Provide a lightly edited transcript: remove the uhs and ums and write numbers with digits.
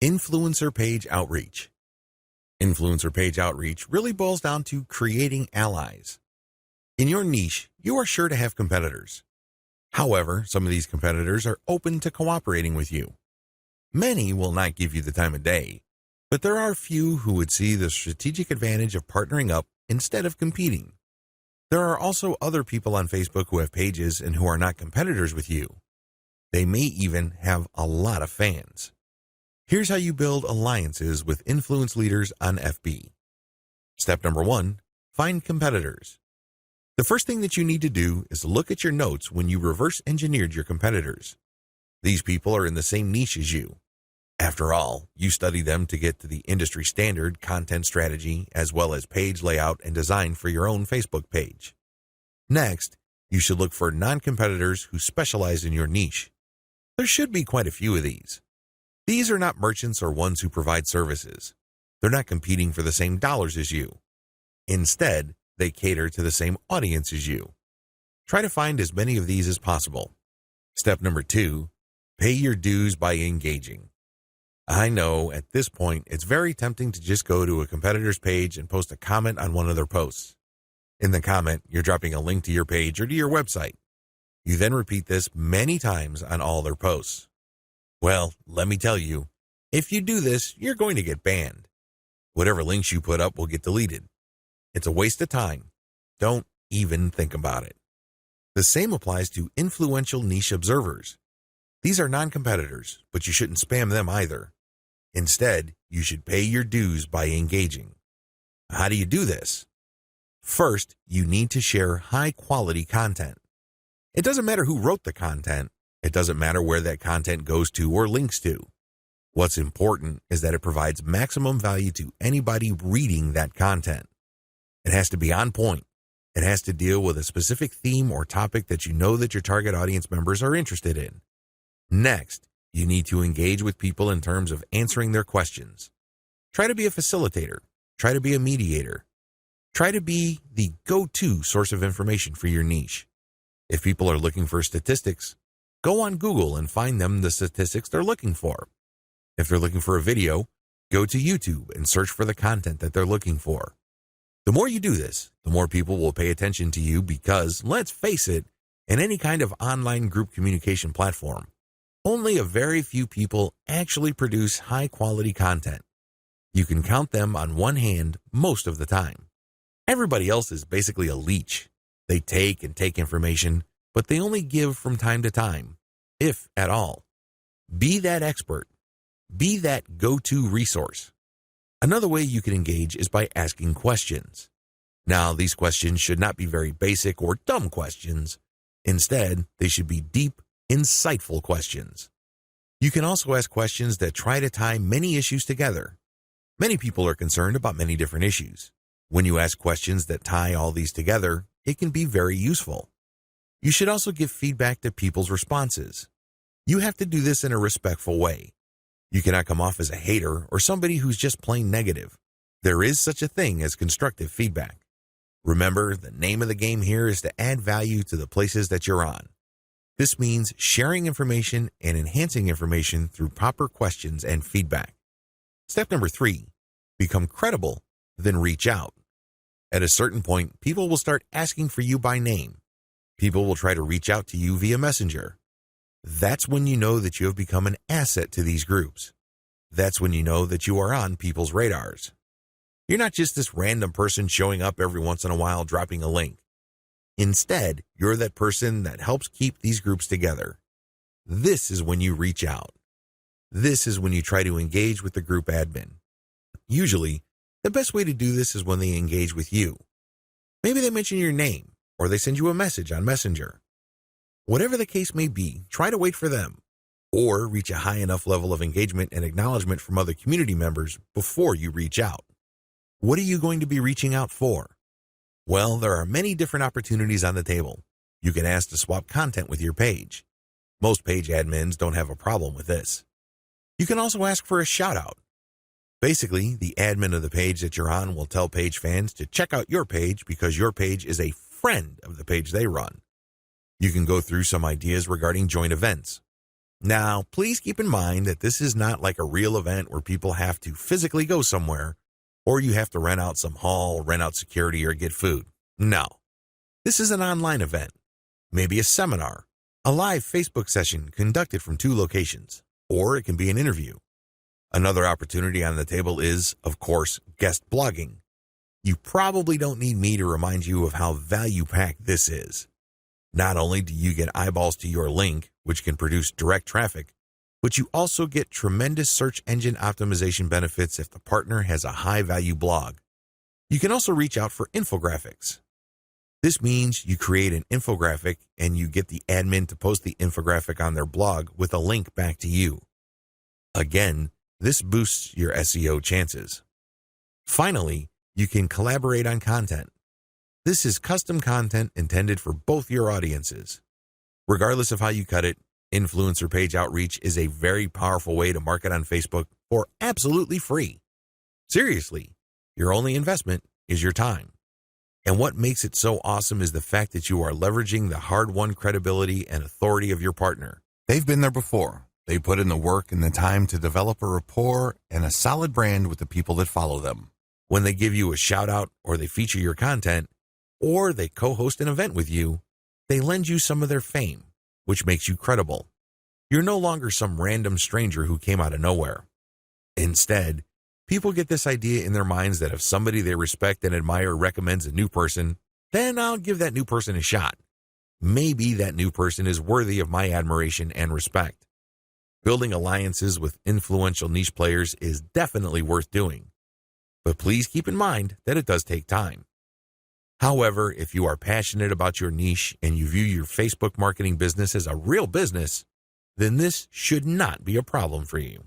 Influencer page outreach. Influencer page outreach really boils down to creating allies. In your niche, you are sure to have competitors. However, some of these competitors are open to cooperating with you. Many will not give you the time of day, but there are few who would see the strategic advantage of partnering up instead of competing. There are also other people on Facebook who have pages and who are not competitors with you. They may even have a lot of fans. Here's how you build alliances with influence leaders on FB. Step number 1, find competitors. The first thing that you need to do is look at your notes when you reverse engineered your competitors. These people are in the same niche as you. After all, you study them to get to the industry standard content strategy as well as page layout and design for your own Facebook page. Next, you should look for non-competitors who specialize in your niche. There should be quite a few of these. These are not merchants or ones who provide services. They're not competing for the same dollars as you. Instead, they cater to the same audience as you. Try to find as many of these as possible. Step number 2, pay your dues by engaging. I know at this point it's very tempting to just go to a competitor's page and post a comment on one of their posts. In the comment, you're dropping a link to your page or to your website. You then repeat this many times on all their posts. Well, let me tell you, if you do this, you're going to get banned. Whatever links you put up will get deleted. It's a waste of time. Don't even think about it. The same applies to influential niche observers. These are non-competitors, but you shouldn't spam them either. Instead, you should pay your dues by engaging. How do you do this? First, you need to share high-quality content. It doesn't matter who wrote the content. It doesn't matter where that content goes to or links to. What's important is that it provides maximum value to anybody reading that content. It has to be on point. It has to deal with a specific theme or topic that you know that your target audience members are interested in. Next, you need to engage with people in terms of answering their questions. Try to be a facilitator. Try to be a mediator. Try to be the go-to source of information for your niche. If people are looking for statistics, go on Google and find them the statistics they're looking for. If they're looking for a video, go to YouTube and search for the content that they're looking for. The more you do this, the more people will pay attention to you because, let's face it, in any kind of online group communication platform, only a very few people actually produce high-quality content. You can count them on one hand most of the time. Everybody else is basically a leech. They take and take information, but they only give from time to time, if at all. Be that expert. Be that go-to resource. Another way you can engage is by asking questions. Now, these questions should not be very basic or dumb questions. Instead, they should be deep, insightful questions. You can also ask questions that try to tie many issues together. Many people are concerned about many different issues. When you ask questions that tie all these together, it can be very useful. You should also give feedback to people's responses. You have to do this in a respectful way. You cannot come off as a hater or somebody who's just plain negative. There is such a thing as constructive feedback. Remember, the name of the game here is to add value to the places that you're on. This means sharing information and enhancing information through proper questions and feedback. Step number 3, become credible, then reach out. At a certain point, people will start asking for you by name. People will try to reach out to you via Messenger. That's when you know that you have become an asset to these groups. That's when you know that you are on people's radars. You're not just this random person showing up every once in a while dropping a link. Instead, you're that person that helps keep these groups together. This is when you reach out. This is when you try to engage with the group admin. Usually, the best way to do this is when they engage with you. Maybe they mention your name, or they send you a message on Messenger. Whatever the case may be, try to wait for them, or reach a high enough level of engagement and acknowledgement from other community members before you reach out. What are you going to be reaching out for? Well, there are many different opportunities on the table. You can ask to swap content with your page. Most page admins don't have a problem with this. You can also ask for a shout-out. Basically, the admin of the page that you're on will tell page fans to check out your page because your page is a friend of the page they run. You can go through some ideas regarding joint events. Now, please keep in mind that this is not like a real event where people have to physically go somewhere, or you have to rent out some hall, rent out security, or get food. No. This is an online event, maybe a seminar, a live Facebook session conducted from 2 locations, or it can be an interview. Another opportunity on the table is, of course, guest blogging. You probably don't need me to remind you of how value-packed this is. Not only do you get eyeballs to your link, which can produce direct traffic, but you also get tremendous search engine optimization benefits if the partner has a high-value blog. You can also reach out for infographics. This means you create an infographic and you get the admin to post the infographic on their blog with a link back to you. Again, this boosts your SEO chances. Finally, you can collaborate on content. This is custom content intended for both your audiences. Regardless of how you cut it, influencer page outreach is a very powerful way to market on Facebook for absolutely free. Seriously, your only investment is your time. And what makes it so awesome is the fact that you are leveraging the hard-won credibility and authority of your partner. They've been there before. They put in the work and the time to develop a rapport and a solid brand with the people that follow them. When they give you a shout-out or they feature your content, or they co-host an event with you, they lend you some of their fame, which makes you credible. You're no longer some random stranger who came out of nowhere. Instead, people get this idea in their minds that if somebody they respect and admire recommends a new person, then I'll give that new person a shot. Maybe that new person is worthy of my admiration and respect. Building alliances with influential niche players is definitely worth doing. But please keep in mind that it does take time. However, if you are passionate about your niche and you view your Facebook marketing business as a real business, then this should not be a problem for you.